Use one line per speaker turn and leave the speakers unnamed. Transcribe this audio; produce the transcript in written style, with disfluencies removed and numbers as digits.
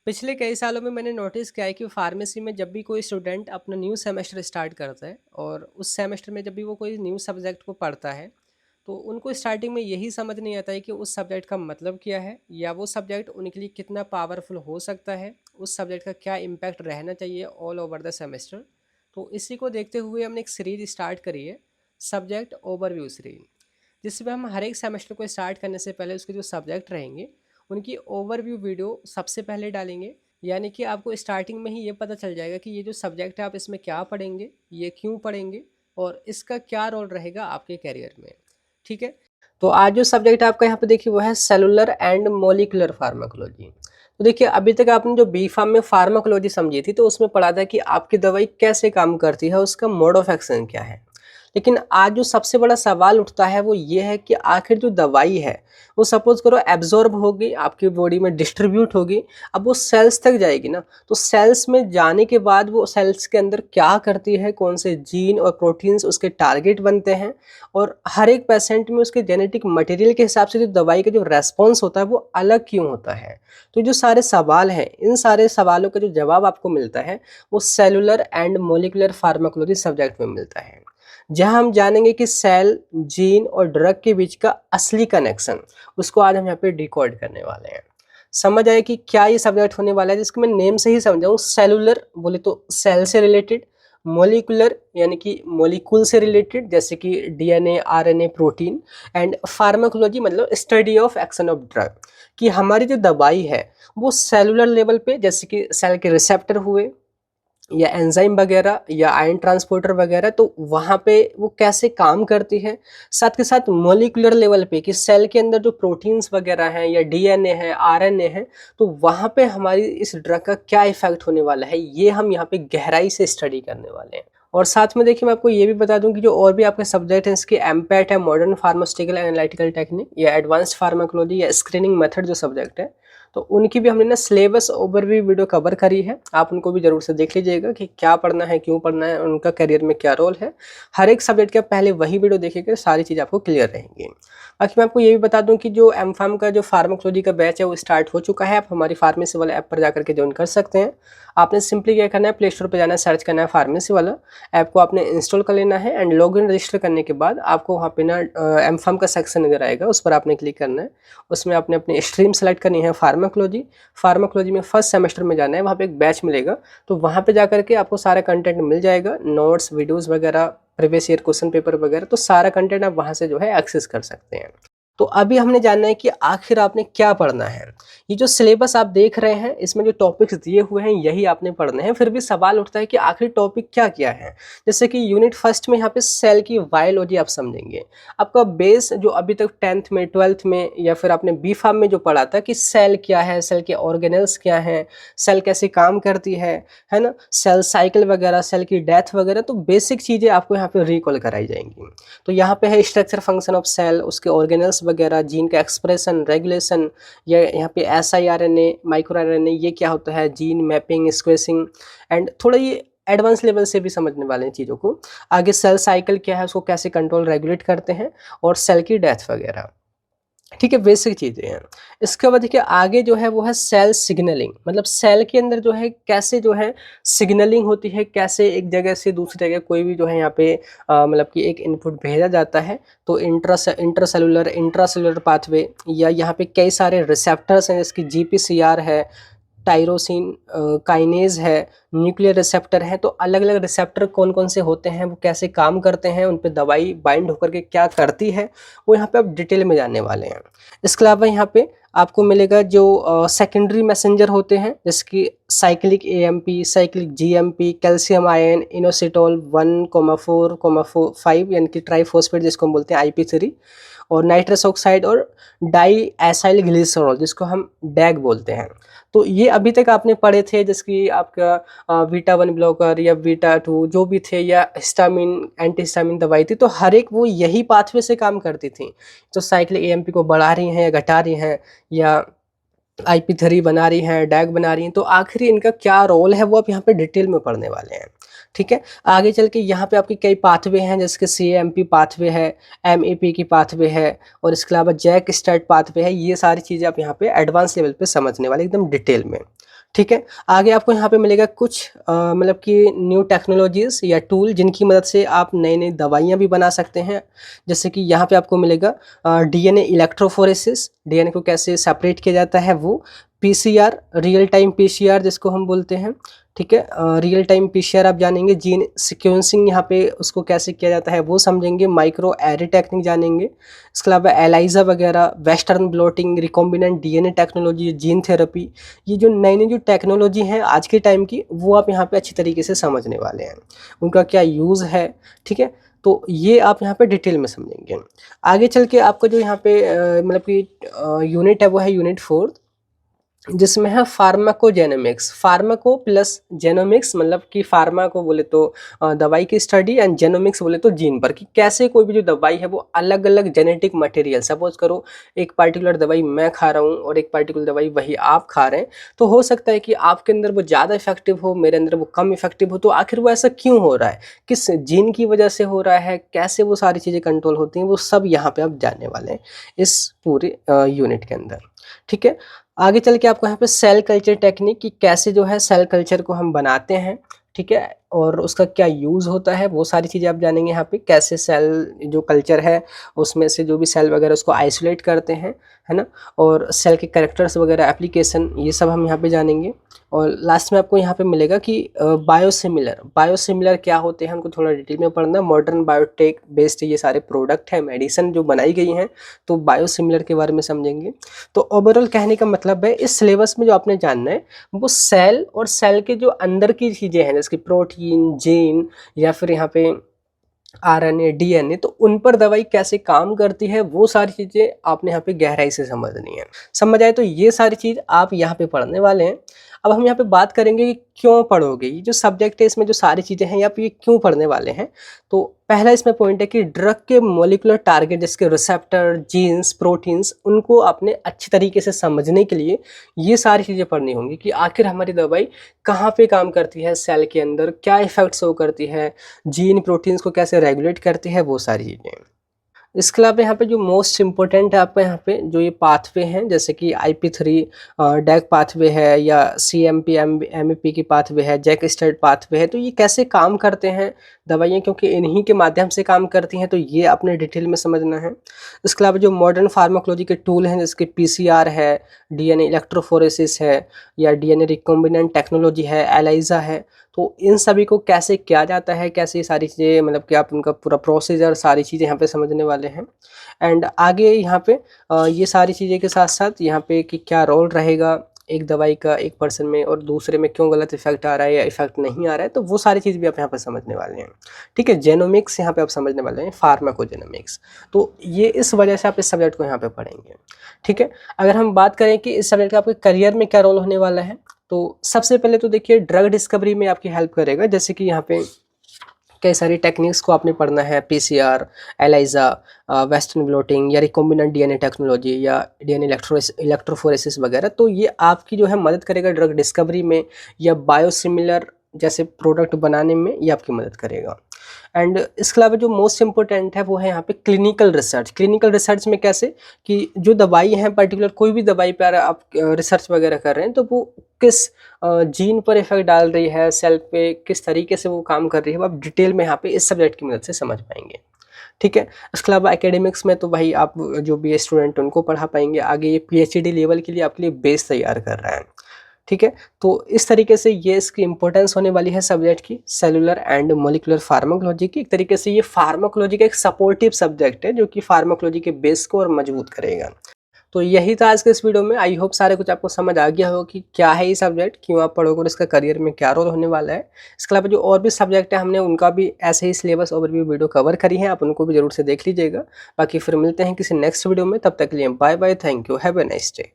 पिछले कई सालों में मैंने नोटिस किया है कि फार्मेसी में जब भी कोई स्टूडेंट अपना न्यू सेमेस्टर स्टार्ट करता है और उस सेमेस्टर में जब भी वो कोई न्यू सब्जेक्ट को पढ़ता है तो उनको स्टार्टिंग में यही समझ नहीं आता है कि उस सब्जेक्ट का मतलब क्या है या वो सब्जेक्ट उनके लिए कितना पावरफुल हो सकता है, उस सब्जेक्ट का क्या इम्पैक्ट रहना चाहिए ऑल ओवर द सेमेस्टर। तो इसी को देखते हुए हमने एक सीरीज स्टार्ट करी है, सब्जेक्ट ओवरव्यू सीरीज, जिसमें हम हर एक सेमेस्टर को स्टार्ट करने से पहले उसके जो सब्जेक्ट रहेंगे उनकी ओवरव्यू वीडियो सबसे पहले डालेंगे। यानी कि आपको स्टार्टिंग में ही ये पता चल जाएगा कि ये जो सब्जेक्ट है आप इसमें क्या पढ़ेंगे, ये क्यों पढ़ेंगे और इसका क्या रोल रहेगा आपके करियर में। ठीक है, तो आज जो सब्जेक्ट आपका यहाँ पे देखिए वो है सेलुलर एंड मोलिकुलर फार्माकोलॉजी। तो देखिए अभी तक आपने जो बी फार्म में फार्माकोलॉजी समझी थी तो उसमें पढ़ा था कि आपकी दवाई कैसे काम करती है, उसका मोड ऑफ एक्शन क्या है। लेकिन आज जो सबसे बड़ा सवाल उठता है वो ये है कि आखिर जो दवाई है वो सपोज करो एब्जॉर्ब होगी, आपकी बॉडी में डिस्ट्रीब्यूट होगी, अब वो सेल्स तक जाएगी ना, तो सेल्स में जाने के बाद वो सेल्स के अंदर क्या करती है, कौन से जीन और प्रोटीन्स उसके टारगेट बनते हैं और हर एक पेशेंट में उसके जेनेटिक मटेरियल के हिसाब से जो दवाई का जो रेस्पॉन्स होता है वो अलग क्यों होता है। तो जो सारे सवाल हैं, इन सारे सवालों का जो जवाब आपको मिलता है वो cellular and molecular pharmacology subject में मिलता है, जहां हम जानेंगे कि सेल, जीन और ड्रग के बीच का असली कनेक्शन, उसको आज हम यहाँ पे डिकोड करने वाले हैं। समझ आए कि क्या ये सब्जेक्ट होने वाला है, जिसको मैं नेम से ही समझाऊं। सेलुलर बोले तो सेल से रिलेटेड, मोलिकुलर यानी कि मोलिक्यूल से रिलेटेड जैसे कि DNA, RNA, protein, and pharmacology मतलब study of action of drug, कि हमारी जो दवाई है वो सेलुलर लेवल पे जैसे कि सेल के रिसेप्टर हुए या एंजाइम वगैरह या आयन ट्रांसपोर्टर वगैरह, तो वहाँ पे वो कैसे काम करती है। साथ के साथ मोलिकुलर लेवल पे कि सेल के अंदर जो प्रोटीन्स वगैरह हैं या डीएनए है, आरएनए है, तो वहाँ पे हमारी इस ड्रग का क्या इफेक्ट होने वाला है, ये हम यहाँ पे गहराई से स्टडी करने वाले हैं। और साथ में देखिए मैं आपको ये भी बता दूं कि जो और भी आपके सब्जेक्ट हैं इसके एमपैट है, मॉडर्न फार्मास्यूटिकल एनालिटिकल टेक्निक या एडवांस्ड फार्माकोलॉजी या स्क्रीनिंग मेथड जो सब्जेक्ट है, तो उनकी भी हमने ना सिलेबस ओवरव्यू वीडियो कवर करी है। आप उनको भी जरूर से देख लीजिएगा कि क्या पढ़ना है, क्यों पढ़ना है, उनका करियर में क्या रोल है। हर एक सब्जेक्ट का पहले वही वीडियो देखिएगा, सारी चीज़ आपको क्लियर रहेंगी। बाकी मैं आपको ये भी बता दूं कि जो एम फार्म का जो फार्माकोलॉजी का बैच है वो स्टार्ट हो चुका है। आप हमारी फार्मेसी वाला ऐप पर जाकर के ज्वाइन कर सकते हैं। आपने सिंपली क्या करना है, प्ले स्टोर पर जाना है, सर्च करना है फार्मेसी वाला ऐप को आपने इंस्टॉल कर लेना है एंड लॉगिन रजिस्टर करने के बाद आपको वहाँ पे ना एम फार्म का सेक्शन नजर आएगा, उस पर आपने क्लिक करना है। उसमें आपने अपनी स्ट्रीम सेलेक्ट करनी है फार्माकोलॉजी। फार्माकोलॉजी में फर्स्ट सेमेस्टर में जाना है, वहाँ पे एक बैच मिलेगा, तो वहाँ पे जाकर के आपको सारा कंटेंट मिल जाएगा, नोट्स, वीडियोस वगैरह, प्रीवियस ईयर क्वेश्चन पेपर वगैरह, तो सारा कंटेंट आप वहाँ से जो है एक्सेस कर सकते हैं। तो अभी हमने जानना है कि आखिर आपने क्या पढ़ना है। ये जो सिलेबस आप देख रहे हैं इसमें जो टॉपिक्स दिए हुए हैं यही आपने पढ़ने हैं। फिर भी सवाल उठता है कि आखिर टॉपिक क्या क्या है। जैसे कि यूनिट फर्स्ट में यहाँ पे सेल की बायोलॉजी आप समझेंगे। आपका बेस जो अभी तक 10th में, 12th में या फिर आपने बी फार्म में जो पढ़ा था कि सेल क्या है, सेल के ऑर्गेनल्स क्या हैं, सेल कैसे काम करती है ना, सेल साइकिल वगैरह, सेल की डेथ वगैरह, तो बेसिक चीज़ें आपको यहाँ पे रिकॉल कराई जाएंगी। तो यहाँ पे है स्ट्रक्चर, फंक्शन ऑफ सेल, उसके ऑर्गेनल्स वगैरह, जीन का एक्सप्रेशन, रेगुलेशन, या यहाँ पे siRNA, माइक्रो आरएनए, ये क्या होता है, जीन मैपिंग, स्क्वेसिंग, एंड थोड़ा ये एडवांस लेवल से भी समझने वाले हैं चीज़ों को। आगे सेल साइकिल क्या है, उसको कैसे कंट्रोल रेगुलेट करते हैं, और सेल की डेथ वगैरह। ठीक है, बेसिक चीज़ें हैं। इसके बाद देखिए आगे जो है वो है सेल सिग्नलिंग, मतलब सेल के अंदर जो है कैसे जो है सिग्नलिंग होती है, कैसे एक जगह से दूसरी जगह कोई भी जो है यहाँ पे मतलब कि एक इनपुट भेजा जाता है, तो इंट्रासेलुलर पाथवे, या यहाँ पे कई सारे रिसेप्टर्स हैं जैसे कि जीपीसीआर है, टाइरोसिन काइनेज है, न्यूक्लियर रिसेप्टर है। तो अलग अलग रिसेप्टर कौन कौन से होते हैं, वो कैसे काम करते हैं, उन पे दवाई बाइंड होकर के क्या करती है, वो यहाँ पे आप डिटेल में जानने वाले हैं। इसके अलावा यहाँ पे आपको मिलेगा जो सेकेंडरी मैसेंजर होते हैं जैसे कि cyclic AMP, cyclic GMP, calcium ion, inositol 1,4,5 यानी कि ट्राइफॉस्फेट जिसको हम बोलते हैं IP3, और नाइट्रस ऑक्साइड और डाई एसाइल ग्लिसरॉल जिसको हम डैग बोलते हैं। तो ये अभी तक आपने पढ़े थे, जैसे कि आपका बीटा 1 ब्लॉकर या बीटा 2 जो भी थे, या हिस्टामिन, एंटी हिस्टामिन दवाई थी, तो हर एक वो यही पाथवे से काम करती थी। तो साइक्लिक एएमपी को बढ़ा रही हैं या घटा रही हैं, या IP3 बना रही हैं, डैग बना रही हैं, तो आखिर इनका क्या रोल है वो आप यहाँ पे डिटेल में पढ़ने वाले हैं। ठीक है, आगे चल के यहाँ पे आपकी कई पाथवे हैं जैसे कि CAMP पाथवे है, MAP की पाथवे है, और इसके अलावा जैक स्टार्ट पाथवे है। ये सारी चीज़ें आप यहाँ पे एडवांस लेवल पे समझने वाले एकदम डिटेल में। ठीक है। आगे आपको यहाँ पे मिलेगा कुछ मतलब कि न्यू टेक्नोलॉजीज़ या टूल जिनकी मदद से आप नई-नई दवाइयाँ भी बना सकते हैं। जैसे कि यहाँ पे आपको मिलेगा डीएनए इलेक्ट्रोफोरेसिस, डीएनए को कैसे सेपरेट किया जाता है वो, पीसीआर, रियल टाइम पीसीआर जिसको हम बोलते हैं, ठीक है। रियल टाइम पीसीआर आप जानेंगे, जीन सीक्वेंसिंग यहाँ पे उसको कैसे किया जाता है वो समझेंगे, माइक्रो एरे टेक्निक जानेंगे। इसके अलावा एलाइजा वगैरह, western blotting, recombinant DNA technology, gene therapy, ये जो नई नई जो टेक्नोलॉजी है आज के टाइम की, वो आप यहाँ पे अच्छी तरीके से समझने वाले हैं, उनका क्या यूज़ है, ठीक है। तो ये आप यहाँ पे डिटेल में समझेंगे। आगे चल के आपका जो यहाँ पे मतलब कि यूनिट है वो है यूनिट 4, जिसमें है फार्माकोजेनोमिक्स। फार्माको प्लस जेनोमिक्स, मतलब कि फार्मा को बोले तो दवाई की स्टडी, एंड जेनोमिक्स बोले तो जीन पर, कि कैसे कोई भी जो दवाई है वो अलग अलग जेनेटिक मटेरियल, सपोज करो एक पार्टिकुलर दवाई मैं खा रहा हूँ और एक पार्टिकुलर दवाई वही आप खा रहे हैं, तो हो सकता है कि आपके अंदर वो ज़्यादा इफेक्टिव हो, मेरे अंदर वो कम इफेक्टिव हो। तो आखिर वो ऐसा क्यों हो रहा है, किस जीन की वजह से हो रहा है, कैसे वो सारी चीज़ें कंट्रोल होती हैं, वो सब यहाँ पे आप जानने वाले हैं इस पूरे यूनिट के अंदर, ठीक है। आगे चल के आपको यहाँ पे सेल कल्चर टेक्निक, कि कैसे जो है सेल कल्चर को हम बनाते हैं, ठीक है, और उसका क्या यूज़ होता है, वो सारी चीज़ें आप जानेंगे यहाँ पे। कैसे सेल जो कल्चर है उसमें से जो भी सेल वगैरह उसको आइसोलेट करते हैं, है ना, और सेल के कैरेक्टर्स वगैरह, एप्लीकेशन, ये सब हम यहाँ पे जानेंगे। और लास्ट में आपको यहाँ पे मिलेगा कि बायोसिमिलर, बायोसिमिलर क्या होते हैं हमको थोड़ा डिटेल में पढ़ना। मॉडर्न बायोटेक बेस्ड ये सारे प्रोडक्ट हैं, मेडिसिन जो बनाई गई हैं, तो बायोसिमिलर के बारे में समझेंगे। तो ओवरऑल कहने का मतलब है इस सिलेबस में जो आपने जानना है वो सेल और सेल के जो अंदर की चीज़ें हैं, जैसे कि प्रोटीन, जीन, या फिर यहाँ पे आरएनए, डीएनए, तो उन पर दवाई कैसे काम करती है, वो सारी चीज़ें आपने यहाँ पे गहराई से समझनी है। समझ आए? तो ये सारी चीज़ आप यहाँ पे पढ़ने वाले हैं। अब हम यहाँ पे बात करेंगे कि क्यों पढ़ोगे, ये जो सब्जेक्ट है इसमें जो सारी चीज़ें हैं आप ये क्यों पढ़ने वाले हैं। तो पहला इसमें पॉइंट है कि ड्रग के मॉलिक्यूलर टारगेट, जिसके रिसेप्टर, जीन्स, प्रोटीन्स, उनको आपने अच्छी तरीके से समझने के लिए ये सारी चीज़ें पढ़नी होंगी, कि आखिर हमारी दवाई कहाँ पे काम करती है, सेल के अंदर क्या इफेक्ट शो करती है, जीन प्रोटीन्स को कैसे रेगुलेट करती है, वो सारी चीज़ें। इसके अलावा यहाँ पे जो मोस्ट इम्पोर्टेंट है आपका यहाँ पे जो ये पाथवे हैं, जैसे कि IP3 डैक पाथवे है, या CMP MEP की पाथवे है, जैक स्टर्ड पाथवे है, तो ये कैसे काम करते हैं दवाइयाँ, क्योंकि इन्हीं के माध्यम से काम करती हैं, तो ये आपने डिटेल में समझना है। इसके अलावा जो मॉडर्न फार्माकोलॉजी के टूल हैं, जैसे कि PCR है, डीएनए इलेक्ट्रोफोरेसिस है, या डीएनए रिकॉम्बिनेंट टेक्नोलॉजी है, एलाइजा है, तो इन सभी को कैसे किया जाता है, कैसे ये सारी चीज़ें, मतलब कि आप उनका पूरा प्रोसीजर, सारी चीज़ें यहाँ पे समझने वाले हैं। एंड आगे यहाँ पे ये सारी चीज़ें के साथ साथ यहाँ पे कि क्या रोल रहेगा एक दवाई का एक पर्सन में, और दूसरे में क्यों गलत इफेक्ट आ रहा है या इफेक्ट नहीं आ रहा है, तो वो सारी चीज़ भी आप यहाँ पे समझने वाले हैं, ठीक है। जेनोमिक्स यहाँ पे आप समझने वाले हैं, फार्माकोजेनोमिक्स, तो ये इस वजह से आप इस सब्जेक्ट को यहाँ पे पढ़ेंगे, ठीक है। अगर हम बात करें कि इस सब्जेक्ट का आपके करियर में क्या रोल होने वाला है, तो सबसे पहले तो देखिए ड्रग डिस्कवरी में आपकी हेल्प करेगा। जैसे कि यहाँ पे कई सारी टेक्निक्स को आपने पढ़ना है, PCR, एलाइजा, वेस्टर्न ब्लॉटिंग, या रिकॉम्बिनेंट डीएनए टेक्नोलॉजी, या डीएनए इलेक्ट्रोफोरेसिस वगैरह, तो ये आपकी जो है मदद करेगा ड्रग डिस्कवरी में, या बायोसिमिलर जैसे प्रोडक्ट बनाने में ये आपकी मदद करेगा। एंड इसके अलावा जो मोस्ट इम्पोर्टेंट है वो है यहाँ पे क्लिनिकल रिसर्च। क्लिनिकल रिसर्च में कैसे, कि जो दवाई है पर्टिकुलर कोई भी दवाई पर आप रिसर्च वगैरह कर रहे हैं, तो वो किस जीन पर इफेक्ट डाल रही है, सेल पे किस तरीके से वो काम कर रही है, वो आप डिटेल में यहाँ पे इस सब्जेक्ट की मदद से समझ पाएंगे, ठीक है। इसके अलावा एकेडमिक्स में तो भाई आप जो भी स्टूडेंट उनको पढ़ा पाएंगे, आगे ये PhD लेवल के लिए आपके लिए बेस तैयार कर रहा है, ठीक है। तो इस तरीके से ये इसकी इंपॉर्टेंस होने वाली है सब्जेक्ट की, सेलुलर एंड मोलिकुलर फार्माकोलॉजी की। एक तरीके से ये फार्माकोलॉजी का एक सपोर्टिव सब्जेक्ट है, जो कि फार्माकोलॉजी के बेस को और मजबूत करेगा। तो यही था आज के इस वीडियो में। आई होप सारे कुछ आपको समझ आ गया हो कि क्या है ये सब्जेक्ट, क्यों आप पढ़ोगे, और इसका करियर में क्या रोल होने वाला है। इसके अलावा जो और भी सब्जेक्ट है हमने उनका भी ऐसे ही सिलेबस ओवरव्यू वीडियो कवर करी है, आप उनको भी जरूर से देख लीजिएगा। बाकी फिर मिलते हैं किसी नेक्स्ट वीडियो में, तब तक के लिए bye bye, thank you, have a nice day.